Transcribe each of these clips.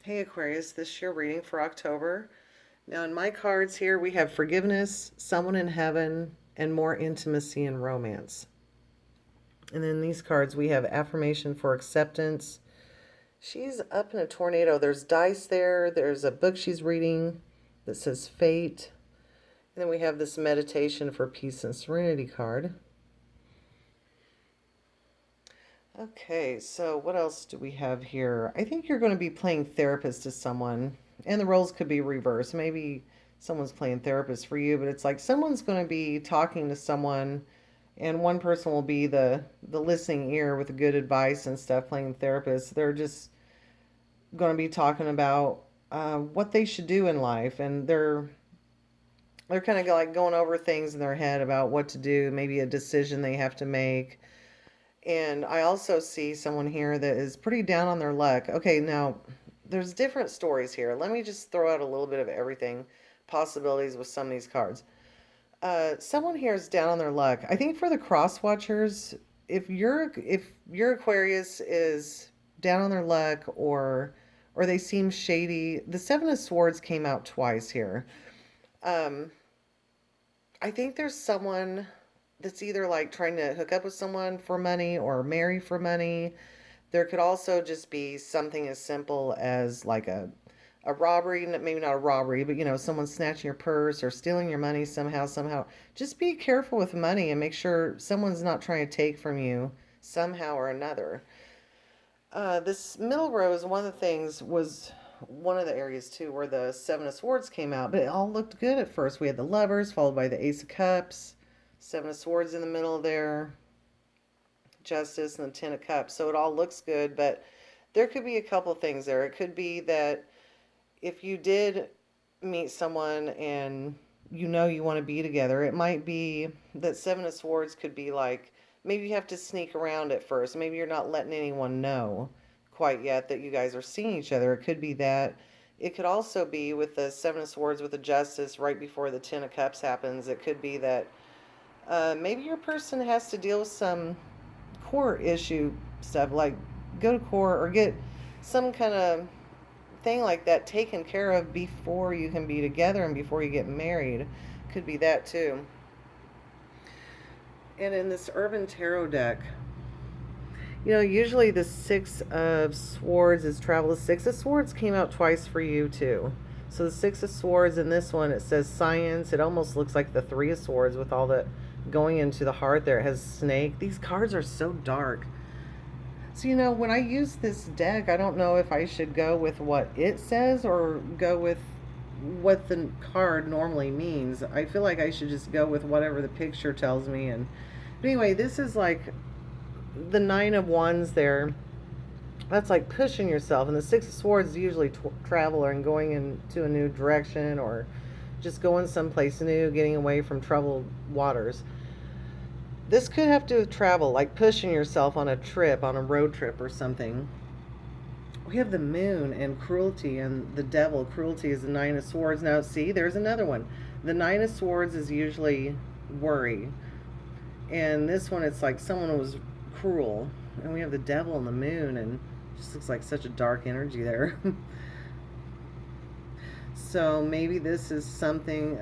Hey Aquarius, this is your reading for October. Now, in my cards here, we have forgiveness, someone in heaven, and more intimacy and romance. And then these cards, we have affirmation for acceptance. She's up in a tornado. There's dice there. There's a book she's reading that says fate. And then we have this meditation for peace and serenity card. Okay, so what else do we have here? I think you're going to be playing therapist to someone, and the roles could be reversed. Maybe someone's playing therapist for you, but it's like someone's going to be talking to someone, and one person will be the listening ear with the good advice and stuff, playing therapist. They're just going to be talking about what they should do in life, and they're kind of like going over things in their head about what to do, maybe a decision they have to make. And I also see someone here that is pretty down on their luck. Okay, now there's different stories here. Let me just throw out a little bit of everything, possibilities with some of these cards. Someone here is down on their luck. I think for the cross watchers, if your Aquarius is down on their luck or they seem shady, the Seven of Swords came out twice here. Um, I think there's someone that's either like trying to hook up with someone for money or marry for money. There could also just be something as simple as like a robbery, maybe not a robbery, but someone snatching your purse or stealing your money somehow. Just be careful with money and make sure someone's not trying to take from you somehow or another. This middle row is one of the things was one of the areas too where the Seven of Swords came out, but it all looked good at first. We had the Lovers followed by the Ace of Cups, Seven of Swords in the middle there, Justice, and the Ten of Cups. So it all looks good, but there could be a couple things there. It could be that if you did meet someone and you want to be together, it might be that Seven of Swords could be like maybe you have to sneak around at first. Maybe you're not letting anyone know quite yet that you guys are seeing each other. It could be that. It could also be with the Seven of Swords with the Justice right before the Ten of Cups happens. It could be that maybe your person has to deal with some court issue stuff, like go to court or get some kind of thing like that taken care of before you can be together and before you get married. Could be that too. And in this Urban Tarot deck, usually the Six of Swords is travel. The Six of Swords came out twice for you too. So the Six of Swords in this one, it says science. It almost looks like the Three of Swords with all the going into the heart there. It has snake. These cards are so dark. So, when I use this deck, I don't know if I should go with what it says or go with what the card normally means. I feel like I should just go with whatever the picture tells me. But anyway, this is like the Nine of Wands there. That's like pushing yourself. And the Six of Swords is usually travel and going into a new direction or just going someplace new, getting away from troubled waters. This could have to travel, like pushing yourself on a trip, on a road trip or something. We have the moon and cruelty and the devil. Cruelty is the Nine of Swords. Now, see, there's another one. The Nine of Swords is usually worry. And this one, it's like someone was cruel. And we have the devil and the moon, and it just looks like such a dark energy there. So maybe this is something.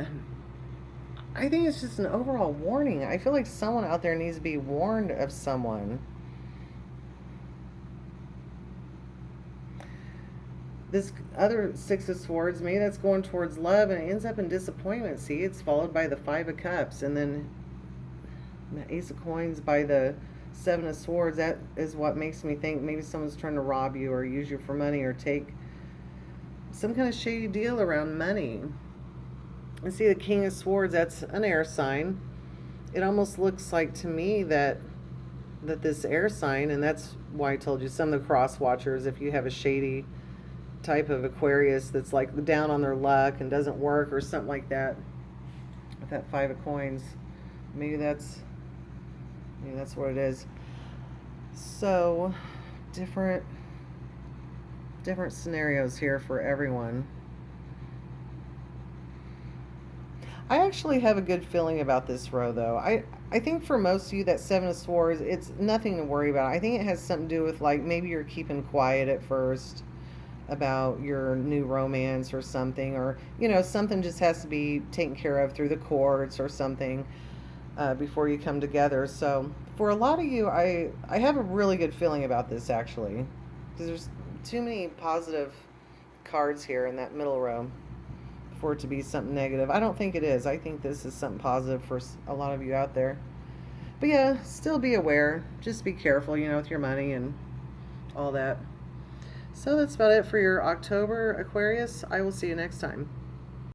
I think it's just an overall warning. I feel like someone out there needs to be warned of someone. This other Six of Swords, maybe that's going towards love and it ends up in disappointment. See, it's followed by the Five of Cups and then the Ace of Coins by the Seven of Swords. That is what makes me think maybe someone's trying to rob you or use you for money or take some kind of shady deal around money. And see the King of Swords, that's an air sign. It almost looks like to me that this air sign, and that's why I told you some of the cross watchers, if you have a shady type of Aquarius that's like down on their luck and doesn't work or something like that, with that Five of Coins, maybe that's what it is. So different scenarios here for everyone. I actually have a good feeling about this row, though. I think for most of you, that Seven of Swords, it's nothing to worry about. I think it has something to do with, like, maybe you're keeping quiet at first. about your new romance or something, or something just has to be taken care of through the courts or something before you come together. So for a lot of you, I have a really good feeling about this actually, because there's too many positive cards here in that middle row for it to be something negative. I don't think it is. I think this is something positive for a lot of you out there. But yeah, still be aware. Just be careful, with your money and all that. So that's about it for your October, Aquarius. I will see you next time.